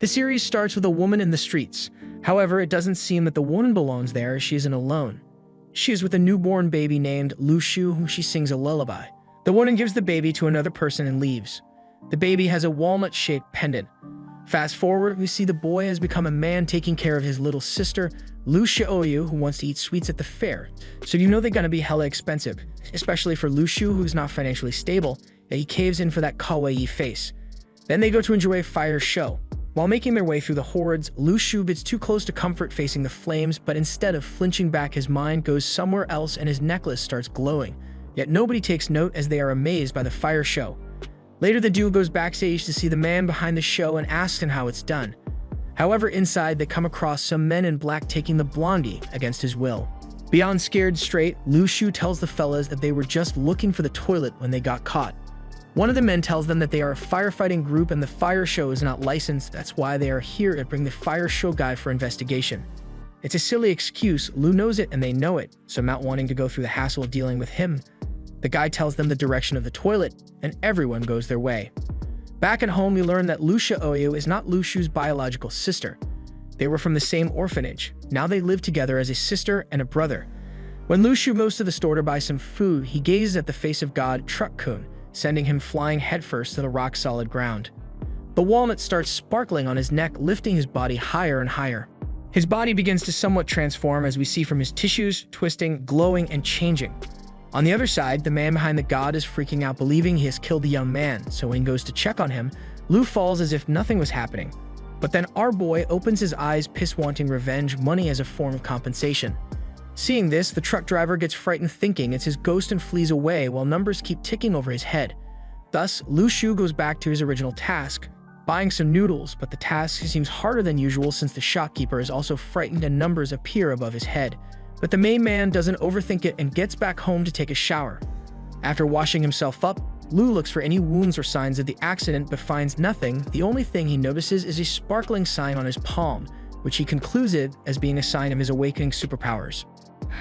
The series starts with a woman in the streets. However, it doesn't seem that the woman belongs there as she isn't alone. She is with a newborn baby named Lu Shu, whom she sings a lullaby. The woman gives the baby to another person and leaves. The baby has a walnut-shaped pendant. Fast forward, we see the boy has become a man taking care of his little sister, Lu Xiaoyu, who wants to eat sweets at the fair. So you know they're gonna be hella expensive, especially for Lu Shu, who's not financially stable, that he caves in for that kawaii face. Then they go to enjoy a fire show. While making their way through the hordes, Lu Shu gets too close to comfort facing the flames, but instead of flinching back, his mind goes somewhere else and his necklace starts glowing. Yet nobody takes note as they are amazed by the fire show. Later, the duo goes backstage to see the man behind the show and asks him how it's done. However, inside, they come across some men in black taking the blondie against his will. Beyond scared straight, Lu Shu tells the fellas that they were just looking for the toilet when they got caught. One of the men tells them that they are a firefighting group and the fire show is not licensed, that's why they are here to bring the fire show guy for investigation. It's a silly excuse, Lu knows it and they know it, so not wanting to go through the hassle of dealing with him, the guy tells them the direction of the toilet, and everyone goes their way. Back at home, we learn that Lu Xiaoyu is not Lu Shu's biological sister. They were from the same orphanage. Now they live together as a sister and a brother. When Lu Shu goes to the store to buy some food, he gazes at the face of God Truck-kun, sending him flying headfirst to the rock-solid ground. The walnut starts sparkling on his neck, lifting his body higher and higher. His body begins to somewhat transform as we see from his tissues, twisting, glowing, and changing. On the other side, the man behind the god is freaking out, believing he has killed the young man, so when he goes to check on him, Lu falls as if nothing was happening. But then our boy opens his eyes, wanting revenge, money as a form of compensation. Seeing this, the truck driver gets frightened, thinking it's his ghost and flees away while numbers keep ticking over his head. Thus, Lu Shu goes back to his original task, buying some noodles, but the task seems harder than usual since the shopkeeper is also frightened and numbers appear above his head. But the main man doesn't overthink it and gets back home to take a shower. After washing himself up, Lu looks for any wounds or signs of the accident but finds nothing. The only thing he notices is a sparkling sign on his palm, which he concludes it as being a sign of his awakening superpowers.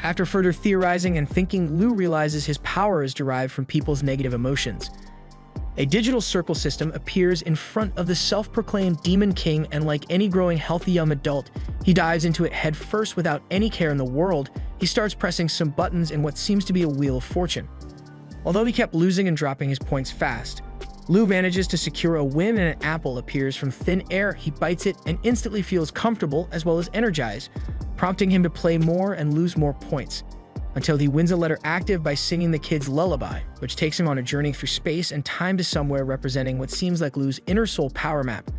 After further theorizing and thinking, Lu realizes his power is derived from people's negative emotions. A digital circle system appears in front of the self-proclaimed Demon King, and like any growing healthy young adult, he dives into it head first without any care in the world. He starts pressing some buttons in what seems to be a wheel of fortune. Although he kept losing and dropping his points fast, Lu manages to secure a win and an apple appears from thin air. He bites it and instantly feels comfortable as well as energized, prompting him to play more and lose more points, until he wins a letter active by singing the kid's lullaby, which takes him on a journey through space and time to somewhere representing what seems like Lu's inner soul power map.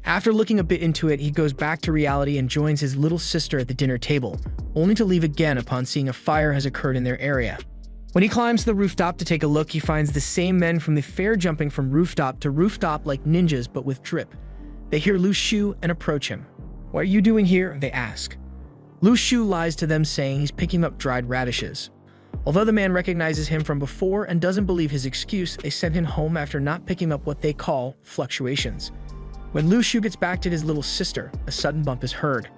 After looking a bit into it, he goes back to reality and joins his little sister at the dinner table, only to leave again upon seeing a fire has occurred in their area. When he climbs to the rooftop to take a look, he finds the same men from the fair jumping from rooftop to rooftop like ninjas but with drip. They hear Lu Shu and approach him. "What are you doing here?" they ask. Lu Shu lies to them, saying he's picking up dried radishes. Although the man recognizes him from before and doesn't believe his excuse, they send him home after not picking up what they call fluctuations. When Lu Shu gets back to his little sister, a sudden bump is heard.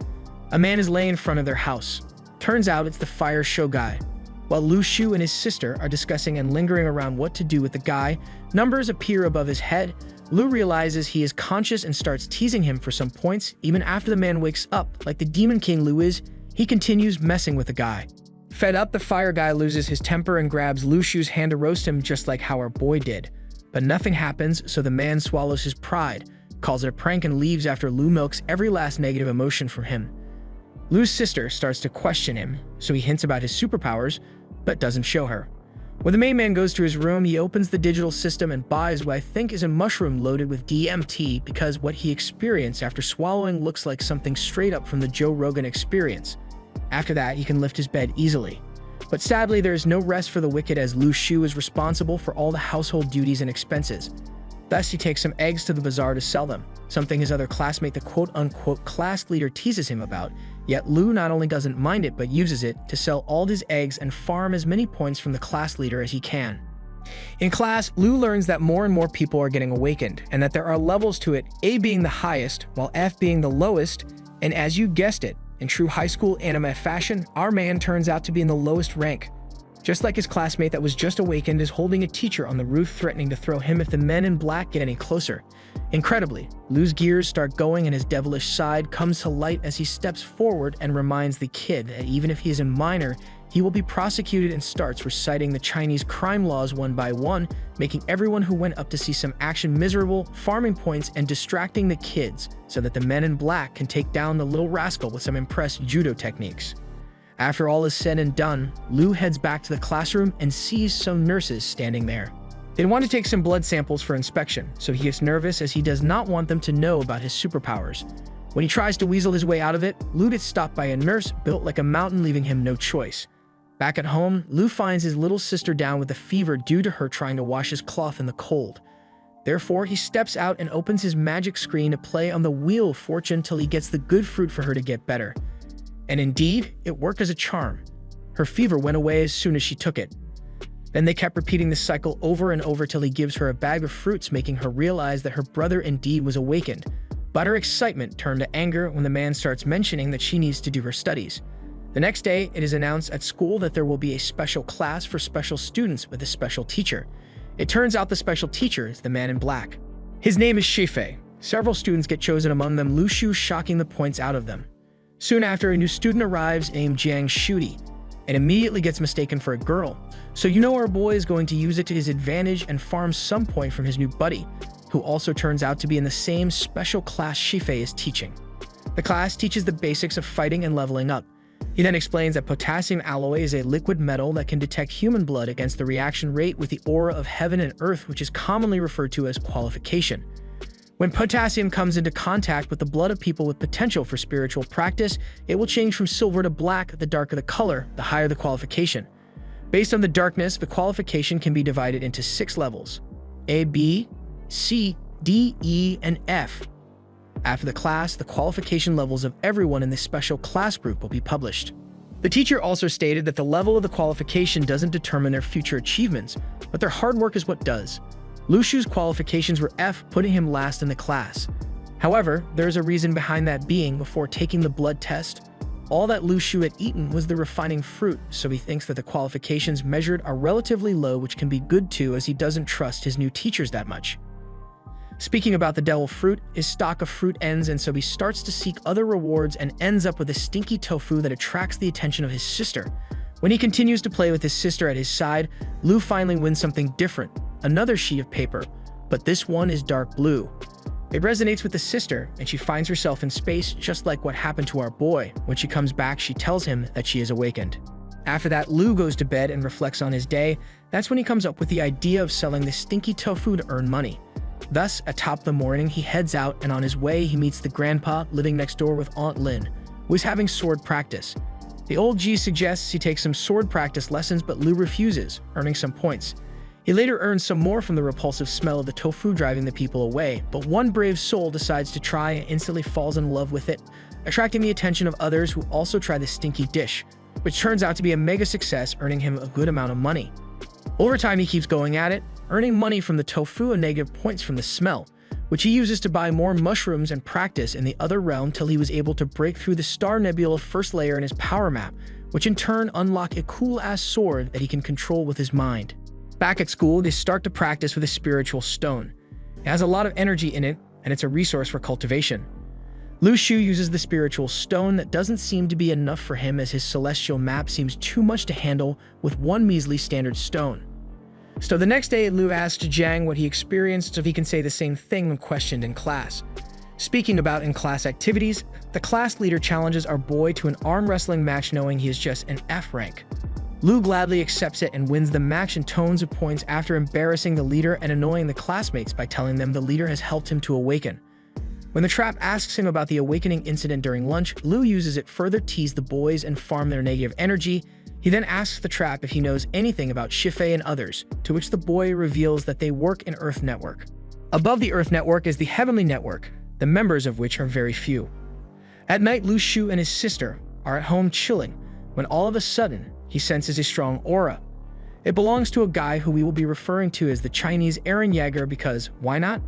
A man is laying in front of their house. Turns out it's the fire show guy. While Lu Shu and his sister are discussing and lingering around what to do with the guy, numbers appear above his head. Lu realizes he is conscious and starts teasing him for some points. Even after the man wakes up, like the Demon King Lu is, he continues messing with the guy. Fed up, the fire guy loses his temper and grabs Lu Shu's hand to roast him just like how our boy did. But nothing happens, so the man swallows his pride, calls it a prank and leaves after Lu milks every last negative emotion from him. Lu's sister starts to question him, so he hints about his superpowers, but doesn't show her. When the main man goes to his room, he opens the digital system and buys what I think is a mushroom loaded with DMT, because what he experienced after swallowing looks like something straight up from the Joe Rogan Experience. After that, he can lift his bed easily. But sadly, there is no rest for the wicked, as Lu Shu is responsible for all the household duties and expenses. Thus, he takes some eggs to the bazaar to sell them, something his other classmate, the quote-unquote class leader, teases him about. Yet Lu not only doesn't mind it, but uses it to sell all his eggs and farm as many points from the class leader as he can. In class, Lu learns that more and more people are getting awakened, and that there are levels to it, A being the highest, while F being the lowest, and as you guessed it, in true high school anime fashion, our man turns out to be in the lowest rank. Just like his classmate that was just awakened is holding a teacher on the roof, threatening to throw him if the men in black get any closer. Incredibly, Lu's gears start going and his devilish side comes to light as he steps forward and reminds the kid that even if he is a minor, he will be prosecuted and starts reciting the Chinese crime laws one by one, making everyone who went up to see some action miserable, farming points, and distracting the kids so that the men in black can take down the little rascal with some impressed judo techniques. After all is said and done, Lu heads back to the classroom and sees some nurses standing there. They want to take some blood samples for inspection, so he gets nervous as he does not want them to know about his superpowers. When he tries to weasel his way out of it, Lu gets stopped by a nurse built like a mountain, leaving him no choice. Back at home, Lu finds his little sister down with a fever due to her trying to wash his cloth in the cold. Therefore, he steps out and opens his magic screen to play on the Wheel of Fortune till he gets the good fruit for her to get better. And indeed, it worked as a charm. Her fever went away as soon as she took it. Then they kept repeating this cycle over and over till he gives her a bag of fruits, making her realize that her brother indeed was awakened. But her excitement turned to anger when the man starts mentioning that she needs to do her studies. The next day, it is announced at school that there will be a special class for special students with a special teacher. It turns out the special teacher is the man in black. His name is Shifei. Several students get chosen, among them Lu Shu, shocking the points out of them. Soon after, a new student arrives named Jiang Shudi and immediately gets mistaken for a girl. So you know our boy is going to use it to his advantage and farm some point from his new buddy, who also turns out to be in the same special class Shifei is teaching. The class teaches the basics of fighting and leveling up. He then explains that potassium alloy is a liquid metal that can detect human blood against the reaction rate with the aura of heaven and earth, which is commonly referred to as qualification. When potassium comes into contact with the blood of people with potential for spiritual practice, it will change from silver to black. The darker the color, the higher the qualification. Based on the darkness, the qualification can be divided into 6 levels: A, B, C, D, E, and F. After the class, the qualification levels of everyone in this special class group will be published. The teacher also stated that the level of the qualification doesn't determine their future achievements, but their hard work is what does. Lu Shu's qualifications were F, putting him last in the class. However, there is a reason behind that, being before taking the blood test, all that Lu Shu had eaten was the refining fruit, so he thinks that the qualifications measured are relatively low, which can be good too, as he doesn't trust his new teachers that much. Speaking about the devil fruit, his stock of fruit ends, and so he starts to seek other rewards and ends up with a stinky tofu that attracts the attention of his sister. When he continues to play with his sister at his side, Lu finally wins something different, another sheet of paper, but this one is dark blue. It resonates with the sister, and she finds herself in space, just like what happened to our boy. When she comes back, she tells him that she is awakened. After that, Lu goes to bed and reflects on his day. That's when he comes up with the idea of selling the stinky tofu to earn money. Thus, atop the morning, he heads out, and on his way, he meets the grandpa living next door with Aunt Lin, who is having sword practice. The old G suggests he takes some sword practice lessons, but Lu refuses, earning some points. He later earns some more from the repulsive smell of the tofu driving the people away, but one brave soul decides to try and instantly falls in love with it, attracting the attention of others who also try the stinky dish, which turns out to be a mega success, earning him a good amount of money. Over time, he keeps going at it, earning money from the tofu and negative points from the smell, which he uses to buy more mushrooms and practice in the other realm till he was able to break through the Star Nebula first layer in his power map, which in turn unlock a cool-ass sword that he can control with his mind. Back at school, they start to practice with a spiritual stone. It has a lot of energy in it, and it's a resource for cultivation. Lu Shu uses the spiritual stone that doesn't seem to be enough for him, as his celestial map seems too much to handle with one measly standard stone. So the next day, Lu asks Jiang what he experienced, so he can say the same thing when questioned in class. Speaking about in-class activities, the class leader challenges our boy to an arm wrestling match, knowing he is just an F rank. Lu gladly accepts it and wins the match in tons of points after embarrassing the leader and annoying the classmates by telling them the leader has helped him to awaken. When the trap asks him about the awakening incident during lunch, Lu uses it further tease the boys and farm their negative energy. He then asks the trap if he knows anything about Shifei and others, to which the boy reveals that they work in Earth Network. Above the Earth Network is the Heavenly Network, the members of which are very few. At night, Lu Shu and his sister are at home chilling, when all of a sudden, he senses a strong aura. It belongs to a guy who we will be referring to as the Chinese Eren Yeager, because why not?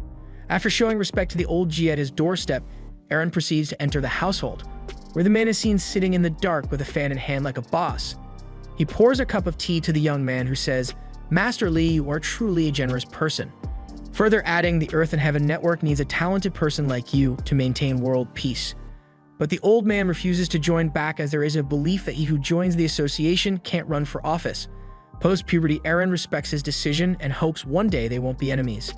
After showing respect to the old G at his doorstep, Eren proceeds to enter the household, where the man is seen sitting in the dark with a fan in hand like a boss. He pours a cup of tea to the young man, who says, "Master Li, you are truly a generous person." further adding, the Earth and Heaven Network needs a talented person like you to maintain world peace. But the old man refuses to join back as there is a belief that he who joins the association can't run for office. Post-puberty Aaron respects his decision and hopes one day they won't be enemies.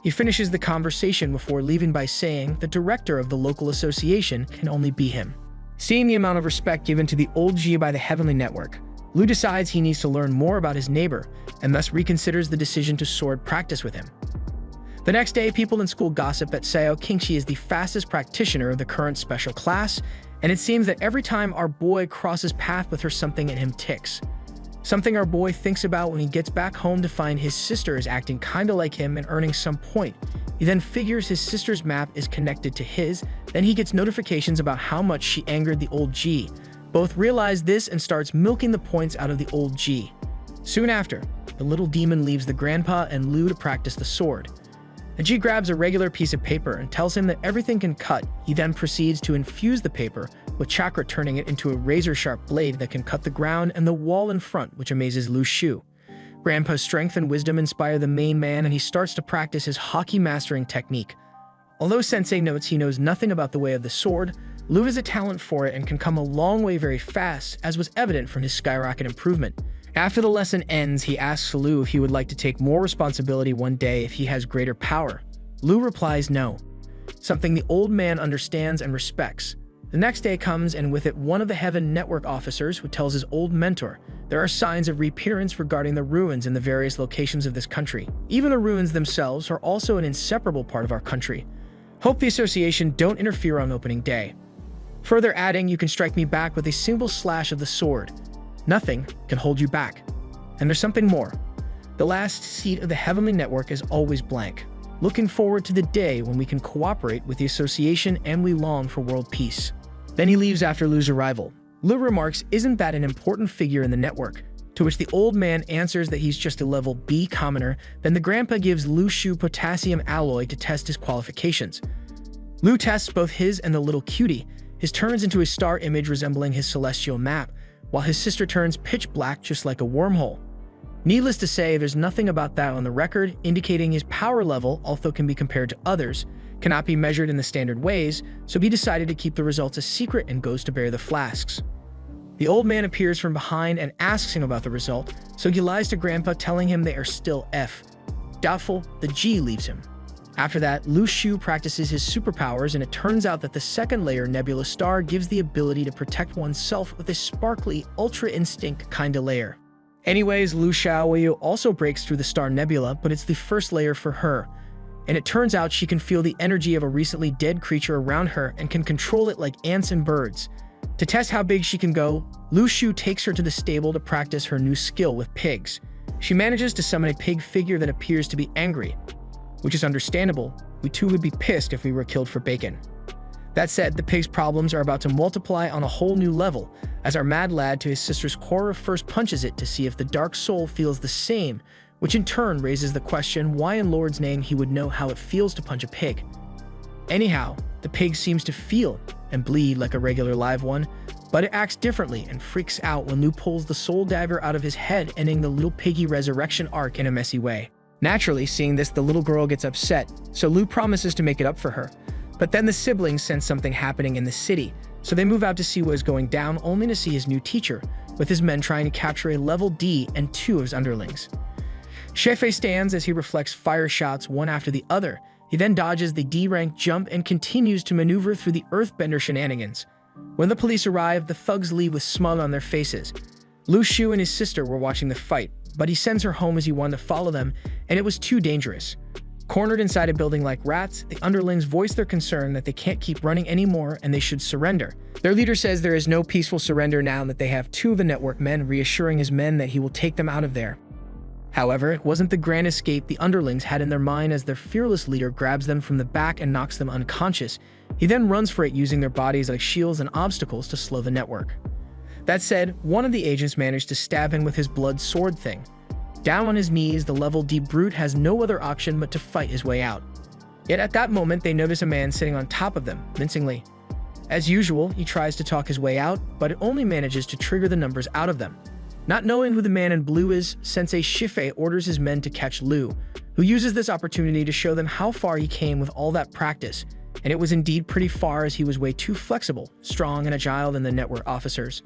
He finishes the conversation before leaving by saying the director of the local association can only be him. Seeing the amount of respect given to the old G by the Heavenly Network, Lu decides he needs to learn more about his neighbor and thus reconsiders the decision to sword practice with him. The next day, people in school gossip that Sao Kingshi is the fastest practitioner of the current special class, and it seems that every time our boy crosses path with her, something in him ticks. Something our boy thinks about when he gets back home to find his sister is acting kinda like him and earning some point. He then figures his sister's map is connected to his, then he gets notifications about how much she angered the old G. Both realize this and starts milking the points out of the old G. Soon after, the little demon leaves the grandpa and Lu to practice the sword. The G grabs a regular piece of paper and tells him that everything can cut. He then proceeds to infuse the paper with chakra, turning it into a razor-sharp blade that can cut the ground and the wall in front, which amazes Lu Shu. Grandpa's strength and wisdom inspire the main man, and he starts to practice his hockey mastering technique. Although Sensei notes he knows nothing about the way of the sword, Lu has a talent for it and can come a long way very fast, as was evident from his skyrocket improvement. After the lesson ends, he asks Lu if he would like to take more responsibility one day if he has greater power. Lu replies no, something the old man understands and respects. The next day comes, and with it one of the Heaven Network officers who tells his old mentor there are signs of reappearance regarding the ruins in the various locations of this country. Even the ruins themselves are also an inseparable part of our country. Hope the association don't interfere on opening day. Further adding, you can strike me back with a single slash of the sword. Nothing can hold you back. And there's something more. The last seat of the Heavenly Network is always blank. Looking forward to the day when we can cooperate with the association and we long for world peace. Then he leaves after Lu's arrival. Lu remarks, isn't that an important figure in the network? To which the old man answers that he's just a level B commoner. Then the grandpa gives Lu Shu potassium alloy to test his qualifications. Lu tests both his and the little cutie. His turns into a star image resembling his celestial map, while his sister turns pitch black just like a wormhole. Needless to say, there's nothing about that on the record, indicating his power level, although can be compared to others, cannot be measured in the standard ways, so he decided to keep the results a secret and goes to bear the flasks. The old man appears from behind and asks him about the result, so he lies to Grandpa, telling him they are still F. Doubtful, the G leaves him. After that, Lu Shu practices his superpowers, and it turns out that the second layer nebula star gives the ability to protect oneself with a sparkly, ultra instinct kinda layer. Anyways, Lu Xiaoyu also breaks through the star nebula, but it's the first layer for her. And it turns out she can feel the energy of a recently dead creature around her and can control it like ants and birds. To test how big she can go, Lu Shu takes her to the stable to practice her new skill with pigs. She manages to summon a pig figure that appears to be angry, which is understandable. We too would be pissed if we were killed for bacon. That said, the pig's problems are about to multiply on a whole new level, as our mad lad to his sister's Korra first punches it to see if the dark soul feels the same, which in turn raises the question why in Lord's name he would know how it feels to punch a pig. Anyhow, the pig seems to feel and bleed like a regular live one, but it acts differently and freaks out when Lu pulls the soul dagger out of his head, ending the little piggy resurrection arc in a messy way. Naturally, seeing this, the little girl gets upset, so Lu promises to make it up for her. But then the siblings sense something happening in the city, so they move out to see what is going down, only to see his new teacher, with his men trying to capture a level D and 2 of his underlings. Shefe stands as he reflects fire shots one after the other. He then dodges the D-rank jump and continues to maneuver through the earthbender shenanigans. When the police arrive, the thugs leave with smug on their faces. Lu Shu and his sister were watching the fight, but he sends her home as he wanted to follow them, and it was too dangerous. Cornered inside a building like rats, the underlings voice their concern that they can't keep running anymore and they should surrender. Their leader says there is no peaceful surrender now that they have 2 of the network men, reassuring his men that he will take them out of there. However, it wasn't the grand escape the underlings had in their mind, as their fearless leader grabs them from the back and knocks them unconscious. He then runs for it, using their bodies like shields and obstacles to slow the network. That said, one of the agents managed to stab him with his blood sword thing. Down on his knees, the level D brute has no other option but to fight his way out. Yet at that moment, they notice a man sitting on top of them, mincingly. As usual, he tries to talk his way out, but it only manages to trigger the numbers out of them. Not knowing who the man in blue is, Sensei Shife orders his men to catch Lu, who uses this opportunity to show them how far he came with all that practice, and it was indeed pretty far as he was way too flexible, strong, and agile than the network officers.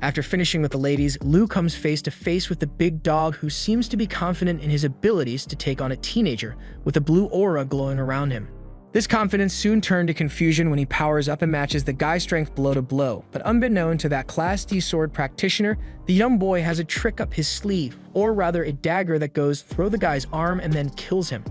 After finishing with the ladies, Lou comes face to face with the big dog who seems to be confident in his abilities to take on a teenager with a blue aura glowing around him. This confidence soon turned to confusion when he powers up and matches the guy's strength blow to blow, but unbeknown to that Class D sword practitioner, the young boy has a trick up his sleeve, or rather a dagger that goes through the guy's arm and then kills him.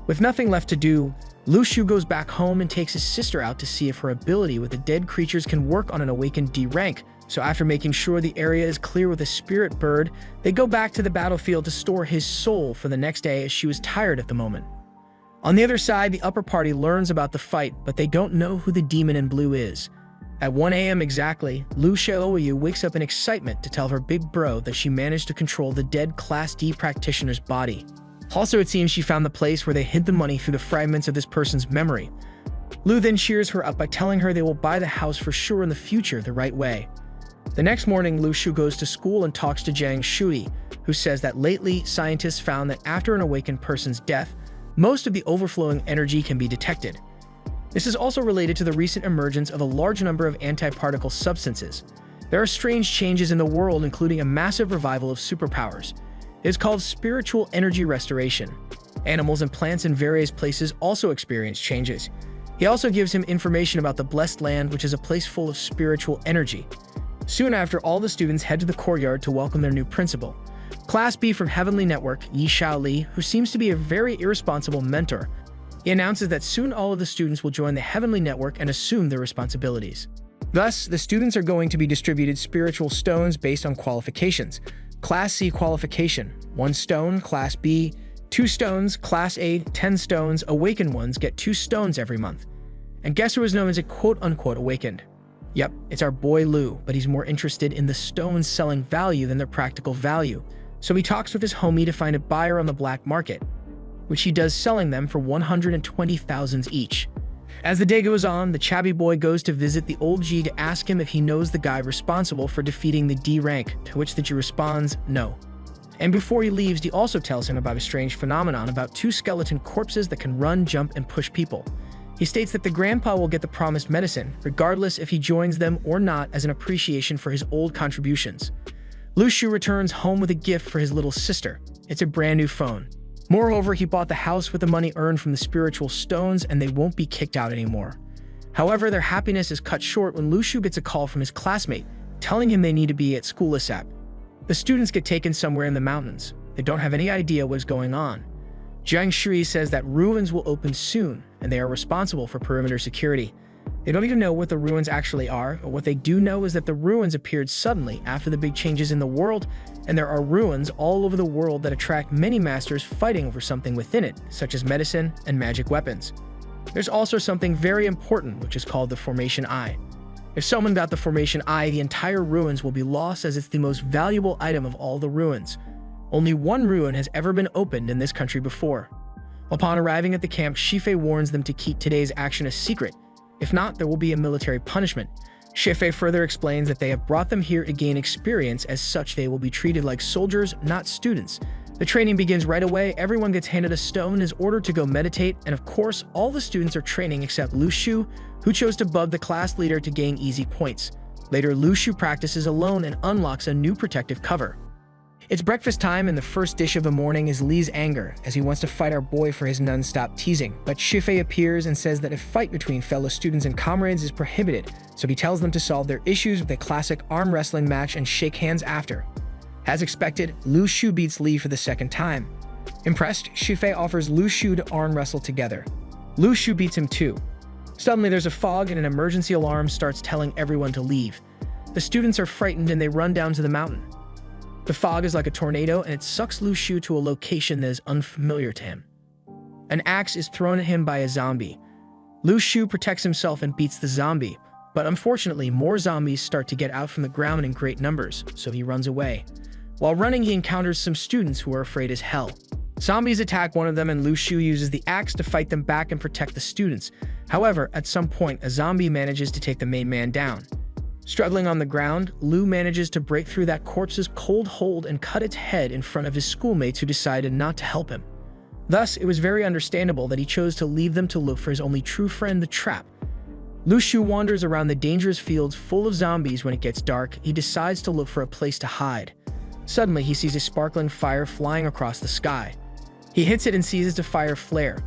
With nothing left to do, Lu Shu goes back home and takes his sister out to see if her ability with the dead creatures can work on an awakened D rank. So after making sure the area is clear with a spirit bird, they go back to the battlefield to store his soul for the next day as she was tired at the moment. On the other side, the upper party learns about the fight, but they don't know who the demon in blue is. At 1 a.m. exactly, Lu Xiaoyu wakes up in excitement to tell her big bro that she managed to control the dead Class D practitioner's body. Also, it seems she found the place where they hid the money through the fragments of this person's memory. Lu then cheers her up by telling her they will buy the house for sure in the future the right way. The next morning, Lu Shu goes to school and talks to Jiang Shui, who says that lately, scientists found that after an awakened person's death, most of the overflowing energy can be detected. This is also related to the recent emergence of a large number of antiparticle substances. There are strange changes in the world, including a massive revival of superpowers. It is called spiritual energy restoration. Animals and plants in various places also experience changes. He also gives him information about the Blessed Land, which is a place full of spiritual energy. Soon after, all the students head to the courtyard to welcome their new principal. Class B from Heavenly Network, Yi Xiaoli, who seems to be a very irresponsible mentor. He announces that soon all of the students will join the Heavenly Network and assume their responsibilities. Thus, the students are going to be distributed spiritual stones based on qualifications. Class C qualification, 1 stone. Class B, 2 stones. Class A, 10 stones. Awakened ones get 2 stones every month. And guess who is known as a quote-unquote awakened? Yep, it's our boy Lou, but he's more interested in the stones selling value than their practical value. So he talks with his homie to find a buyer on the black market, which he does, selling them for 120,000 each. As the day goes on, the chubby boy goes to visit the old G to ask him if he knows the guy responsible for defeating the D rank, to which the G responds, no. And before he leaves, he also tells him about a strange phenomenon about 2 skeleton corpses that can run, jump, and push people. He states that the grandpa will get the promised medicine, regardless if he joins them or not, as an appreciation for his old contributions. Lu Shu returns home with a gift for his little sister. It's a brand new phone. Moreover, he bought the house with the money earned from the spiritual stones, and they won't be kicked out anymore. However, their happiness is cut short when Lu Shu gets a call from his classmate, telling him they need to be at school ASAP. The students get taken somewhere in the mountains. They don't have any idea what's going on. Jiang Shui says that ruins will open soon, and they are responsible for perimeter security. They don't even know what the ruins actually are, but what they do know is that the ruins appeared suddenly after the big changes in the world, and there are ruins all over the world that attract many masters fighting over something within it, such as medicine and magic weapons. There's also something very important, which is called the Formation Eye. If someone got the Formation Eye, the entire ruins will be lost, as it's the most valuable item of all the ruins. Only 1 ruin has ever been opened in this country before. Upon arriving at the camp, Shifei warns them to keep today's action a secret. If not, there will be a military punishment. Shifei further explains that they have brought them here to gain experience. As such, they will be treated like soldiers, not students. The training begins right away. Everyone gets handed a stone and is ordered to go meditate, and of course, all the students are training except Lu Shu, who chose to bug the class leader to gain easy points. Later, Lu Shu practices alone and unlocks a new protective cover. It's breakfast time, and the first dish of the morning is Li's anger, as he wants to fight our boy for his non-stop teasing. But Shifei appears and says that a fight between fellow students and comrades is prohibited, so he tells them to solve their issues with a classic arm wrestling match and shake hands after. As expected, Lu Shu beats Li for the second time. Impressed, Shifei offers Lu Shu to arm wrestle together. Lu Shu beats him too. Suddenly there's a fog and an emergency alarm starts telling everyone to leave. The students are frightened and they run down to the mountain. The fog is like a tornado and it sucks Lu Shu to a location that is unfamiliar to him. An axe is thrown at him by a zombie. Lu Shu protects himself and beats the zombie, but unfortunately more zombies start to get out from the ground in great numbers, so he runs away. While running, he encounters some students who are afraid as hell. Zombies attack one of them and Lu Shu uses the axe to fight them back and protect the students. However, at some point, a zombie manages to take the main man down. Struggling on the ground, Lu manages to break through that corpse's cold hold and cut its head in front of his schoolmates who decided not to help him. Thus, it was very understandable that he chose to leave them to look for his only true friend, the trap. Lu Shu wanders around the dangerous fields full of zombies. When it gets dark, he decides to look for a place to hide. Suddenly, he sees a sparkling fire flying across the sky. He hits it and seizes the fire flare.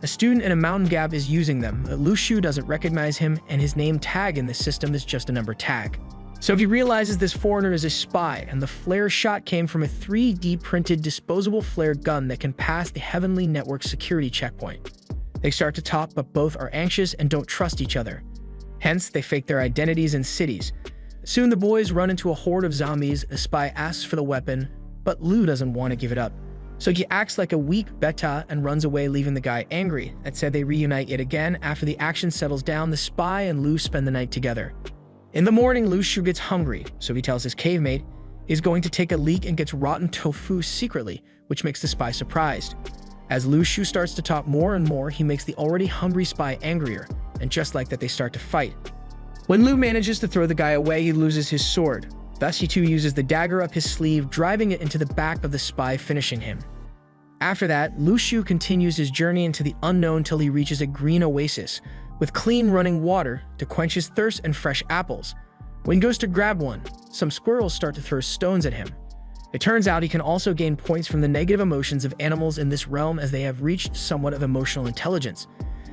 A student in a mountain gap is using them, but Lu Shu doesn't recognize him, and his name tag in the system is just a number tag. So he realizes this foreigner is a spy, and the flare shot came from a 3D printed disposable flare gun that can pass the Heavenly Network security checkpoint. They start to talk, but both are anxious and don't trust each other. Hence, they fake their identities and cities. Soon the boys run into a horde of zombies. A spy asks for the weapon, but Lu doesn't want to give it up. So he acts like a weak beta and runs away, leaving the guy angry. That said, they reunite yet again. After the action settles down, the spy and Lu spend the night together. In the morning, Lu Shu gets hungry, so he tells his cave mate he's going to take a leak and gets rotten tofu secretly, which makes the spy surprised. As Lu Shu starts to talk more and more, he makes the already hungry spy angrier, and just like that, they start to fight. When Lu manages to throw the guy away, he loses his sword. Thus, he too uses the dagger up his sleeve, driving it into the back of the spy, finishing him. After that, Lu Shu continues his journey into the unknown till he reaches a green oasis with clean running water to quench his thirst and fresh apples. When he goes to grab one, some squirrels start to throw stones at him. It turns out he can also gain points from the negative emotions of animals in this realm, as they have reached somewhat of emotional intelligence.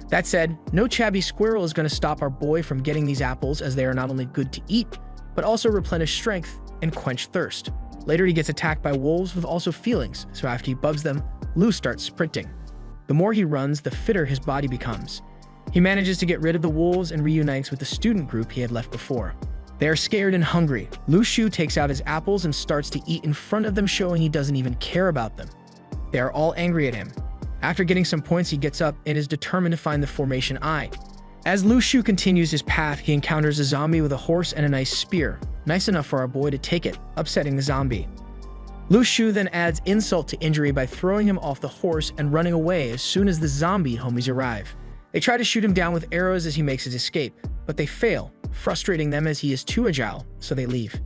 That said, no chabby squirrel is going to stop our boy from getting these apples, as they are not only good to eat, but also replenish strength and quench thirst. Later, he gets attacked by wolves with also feelings, so after he bugs them, Lu starts sprinting. The more he runs, the fitter his body becomes. He manages to get rid of the wolves and reunites with the student group he had left before. They are scared and hungry. Lu Shu takes out his apples and starts to eat in front of them, showing he doesn't even care about them. They are all angry at him. After getting some points, he gets up and is determined to find the Formation Eye. As Lu Shu continues his path, he encounters a zombie with a horse and a nice spear, nice enough for our boy to take it, upsetting the zombie. Lu Shu then adds insult to injury by throwing him off the horse and running away as soon as the zombie homies arrive. They try to shoot him down with arrows as he makes his escape, but they fail, frustrating them as he is too agile, so they leave.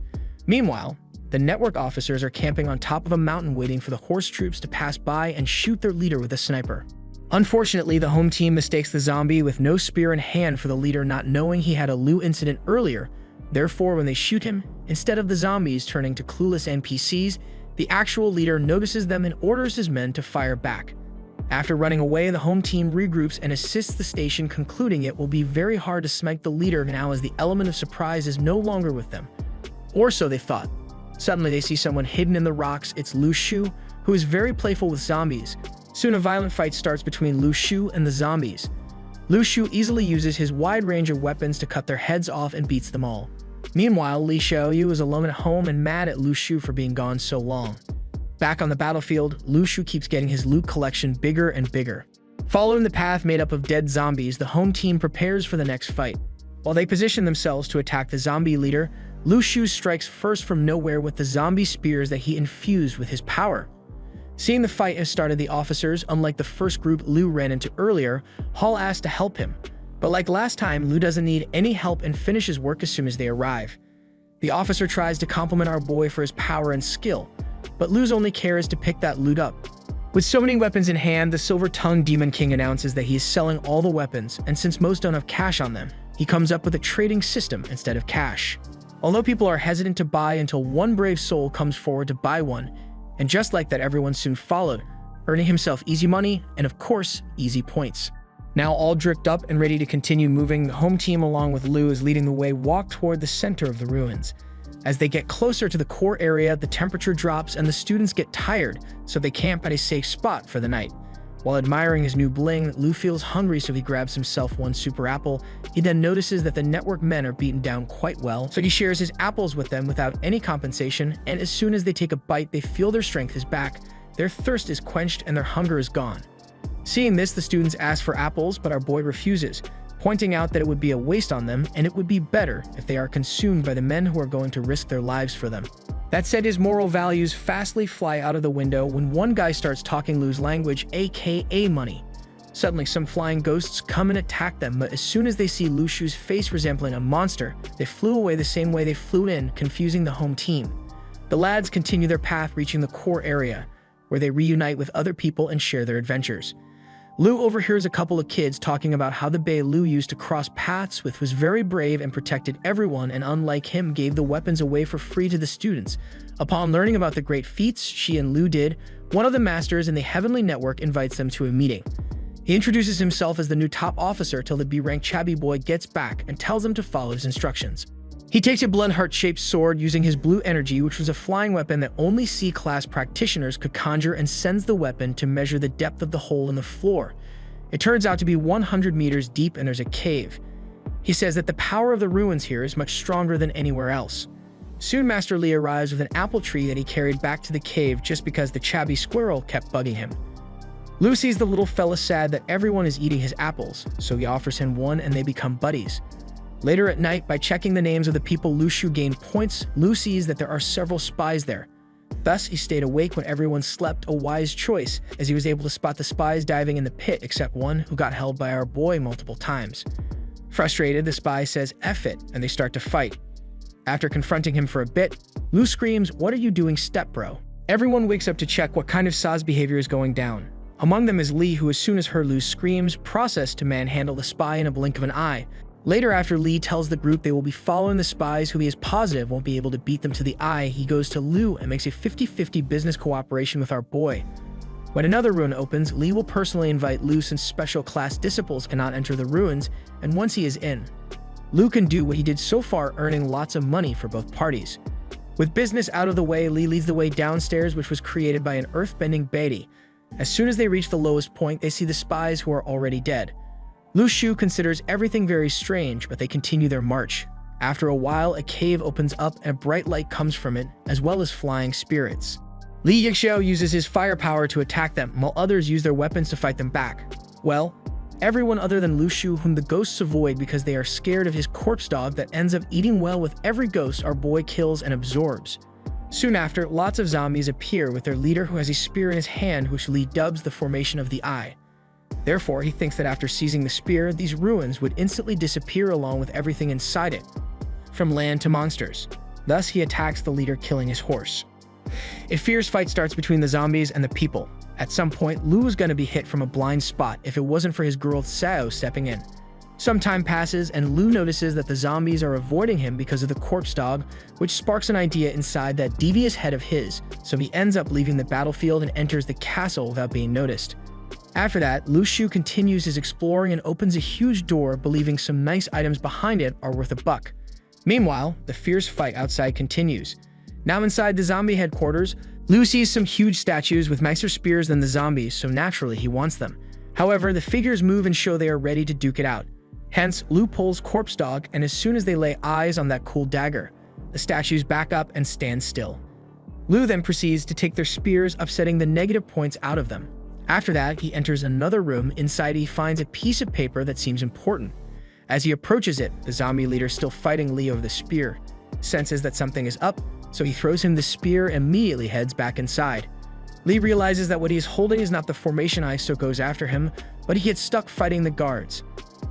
Meanwhile, the network officers are camping on top of a mountain waiting for the horse troops to pass by and shoot their leader with a sniper. Unfortunately, the home team mistakes the zombie with no spear in hand for the leader, not knowing he had a Lu incident earlier. Therefore, when they shoot him, instead of the zombies turning to clueless NPCs, the actual leader notices them and orders his men to fire back. After running away, the home team regroups and assists the station, concluding it will be very hard to smite the leader now, as the element of surprise is no longer with them. Or so they thought. Suddenly, they see someone hidden in the rocks. It's Lu Shu, who is very playful with zombies. Soon, a violent fight starts between Lu Shu and the zombies. Lu Shu easily uses his wide range of weapons to cut their heads off and beats them all. Meanwhile, Li Xiaoyu is alone at home and mad at Lu Shu for being gone so long. Back on the battlefield, Lu Shu keeps getting his loot collection bigger and bigger. Following the path made up of dead zombies, the home team prepares for the next fight. While they position themselves to attack the zombie leader, Lu Shu strikes first from nowhere with the zombie spears that he infused with his power. Seeing the fight has started, the officers, unlike the first group Lu ran into earlier, Hall asks to help him. But like last time, Lu doesn't need any help and finishes work as soon as they arrive. The officer tries to compliment our boy for his power and skill, but Lu's only care is to pick that loot up. With so many weapons in hand, the Silver-Tongued Demon King announces that he is selling all the weapons, and since most don't have cash on them, he comes up with a trading system instead of cash. Although people are hesitant to buy until one brave soul comes forward to buy one, and just like that, everyone soon followed, earning himself easy money and, of course, easy points. Now all dripped up and ready to continue moving, the home team along with Lu is leading the way walk toward the center of the ruins. As they get closer to the core area, the temperature drops and the students get tired, so they camp at a safe spot for the night. While admiring his new bling, Lu feels hungry, so he grabs himself one super apple. He then notices that the network men are beaten down quite well, so he shares his apples with them without any compensation, and as soon as they take a bite, they feel their strength is back, their thirst is quenched, and their hunger is gone. Seeing this, the students ask for apples, but our boy refuses, pointing out that it would be a waste on them, and it would be better if they are consumed by the men who are going to risk their lives for them. That said, his moral values fastly fly out of the window when one guy starts talking Lu's language, aka money. Suddenly, some flying ghosts come and attack them, but as soon as they see Lu Shu's face resembling a monster, they flew away the same way they flew in, confusing the home team. The lads continue their path, reaching the core area. where they reunite with other people and share their adventures. Lu overhears a couple of kids talking about how the Bei Lu used to cross paths with was very brave and protected everyone, and unlike him, gave the weapons away for free to the students. Upon learning about the great feats she and Lu did, one of the masters in the Heavenly Network invites them to a meeting. He introduces himself as the new top officer till the B-rank Chubby Boy gets back and tells him to follow his instructions. He takes a blood heart-shaped sword using his blue energy, which was a flying weapon that only C-class practitioners could conjure, and sends the weapon to measure the depth of the hole in the floor. It turns out to be 100 meters deep, and there's a cave. He says that the power of the ruins here is much stronger than anywhere else. Soon Master Li arrives with an apple tree that he carried back to the cave just because the chubby squirrel kept bugging him. Lu sees the little fella sad that everyone is eating his apples, so he offers him one and they become buddies. Later at night, by checking the names of the people Lu Shu gained points, Lu sees that there are several spies there. Thus, he stayed awake when everyone slept, a wise choice, as he was able to spot the spies diving in the pit except one who got held by our boy multiple times. Frustrated, the spy says F it, and they start to fight. After confronting him for a bit, Lu screams, "What are you doing, step bro?" Everyone wakes up to check what kind of Sa's behavior is going down. Among them is Li, who as soon as heard Lu's screams, processed to manhandle the spy in a blink of an eye. Later, after Li tells the group they will be following the spies who he is positive won't be able to beat them to the eye, he goes to Lu and makes a 50-50 business cooperation with our boy. When another ruin opens, Li will personally invite Lu since special class disciples cannot enter the ruins, and once he is in, Lu can do what he did so far, earning lots of money for both parties. With business out of the way, Li leads the way downstairs, which was created by an earth-bending deity. As soon as they reach the lowest point, they see the spies who are already dead. Lu Shu considers everything very strange, but they continue their march. After a while, a cave opens up and a bright light comes from it, as well as flying spirits. Li Yixiao uses his firepower to attack them, while others use their weapons to fight them back. Well, everyone other than Lu Shu, whom the ghosts avoid because they are scared of his corpse dog that ends up eating well with every ghost our boy kills and absorbs. Soon after, lots of zombies appear with their leader who has a spear in his hand, which Li dubs the formation of the eye. Therefore, he thinks that after seizing the spear, these ruins would instantly disappear along with everything inside it, from land to monsters. Thus, he attacks the leader, killing his horse. A fierce fight starts between the zombies and the people. At some point, Lu is going to be hit from a blind spot if it wasn't for his girl Sao stepping in. Some time passes, and Lu notices that the zombies are avoiding him because of the corpse dog, which sparks an idea inside that devious head of his, so he ends up leaving the battlefield and enters the castle without being noticed. After that, Lu Shu continues his exploring and opens a huge door, believing some nice items behind it are worth $1. Meanwhile, the fierce fight outside continues. Now inside the zombie headquarters, Lu sees some huge statues with nicer spears than the zombies, so naturally he wants them. However, the figures move and show they are ready to duke it out. Hence, Lu pulls corpse dog, and as soon as they lay eyes on that cool dagger, the statues back up and stand still. Lu then proceeds to take their spears, upsetting the negative points out of them. After that, he enters another room. Inside, he finds a piece of paper that seems important. As he approaches it, the zombie leader, still fighting Li over the spear, senses that something is up, so he throws him the spear and immediately heads back inside. Li realizes that what he is holding is not the formation eye, so goes after him, but he gets stuck fighting the guards.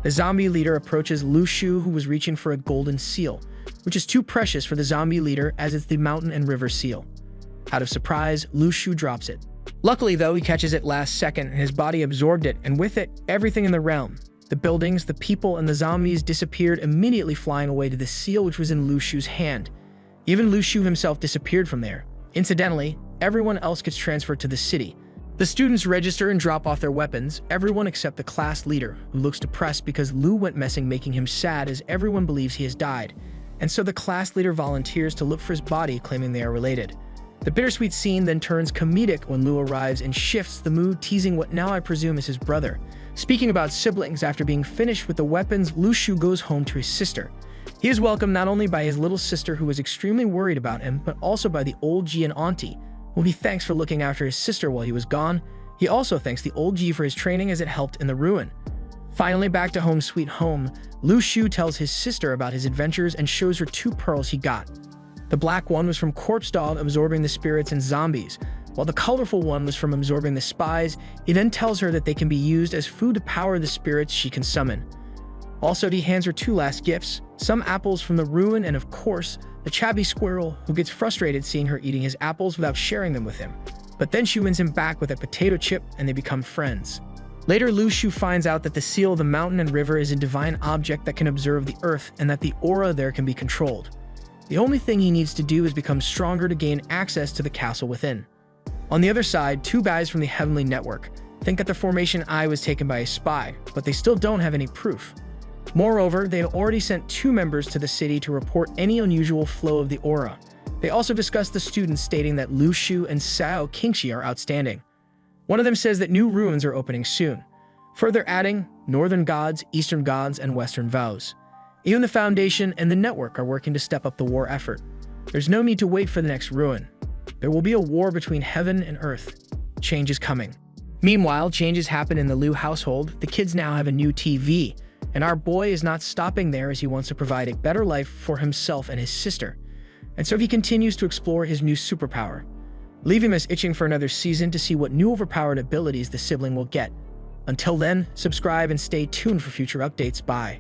The zombie leader approaches Lu Shu, who was reaching for a golden seal, which is too precious for the zombie leader as it's the mountain and river seal. Out of surprise, Lu Shu drops it. Luckily, though, he catches it last second, and his body absorbed it, and with it, everything in the realm. The buildings, the people, and the zombies disappeared, immediately flying away to the seal which was in Lu Shu's hand. Even Lu Shu himself disappeared from there. Incidentally, everyone else gets transferred to the city. The students register and drop off their weapons, everyone except the class leader, who looks depressed because Lu went missing, making him sad as everyone believes he has died. And so the class leader volunteers to look for his body, claiming they are related. The bittersweet scene then turns comedic when Lu arrives and shifts the mood, teasing what now I presume is his brother. Speaking about siblings, after being finished with the weapons, Lu Shu goes home to his sister. He is welcomed not only by his little sister, who was extremely worried about him, but also by the old Ji and auntie, whom he thanks for looking after his sister while he was gone. He also thanks the old Ji for his training as it helped in the ruin. Finally, back to home sweet home, Lu Shu tells his sister about his adventures and shows her 2 pearls he got. The black one was from Corpse Dog absorbing the spirits and zombies, while the colorful one was from absorbing the spies. He then tells her that they can be used as food to power the spirits she can summon. Also, he hands her 2 last gifts, some apples from the ruin, and of course, the chubby squirrel, who gets frustrated seeing her eating his apples without sharing them with him. But then she wins him back with a potato chip and they become friends. Later, Lu Shu finds out that the seal of the mountain and river is a divine object that can observe the earth and that the aura there can be controlled. The only thing he needs to do is become stronger to gain access to the castle within. On the other side, two guys from the Heavenly Network think that the Formation I was taken by a spy, but they still don't have any proof. Moreover, they had already sent two members to the city to report any unusual flow of the aura. They also discussed the students stating that Lu Shu and Sao Qingxi are outstanding. One of them says that new ruins are opening soon, further adding Northern Gods, Eastern Gods, and Western Vows. Even the Foundation and the Network are working to step up the war effort. There's no need to wait for the next ruin. There will be a war between heaven and earth. Change is coming. Meanwhile, changes happen in the Liu household. The kids now have a new TV, and our boy is not stopping there as he wants to provide a better life for himself and his sister. And so he continues to explore his new superpower, leaving us itching for another season to see what new overpowered abilities the sibling will get. Until then, subscribe and stay tuned for future updates. Bye.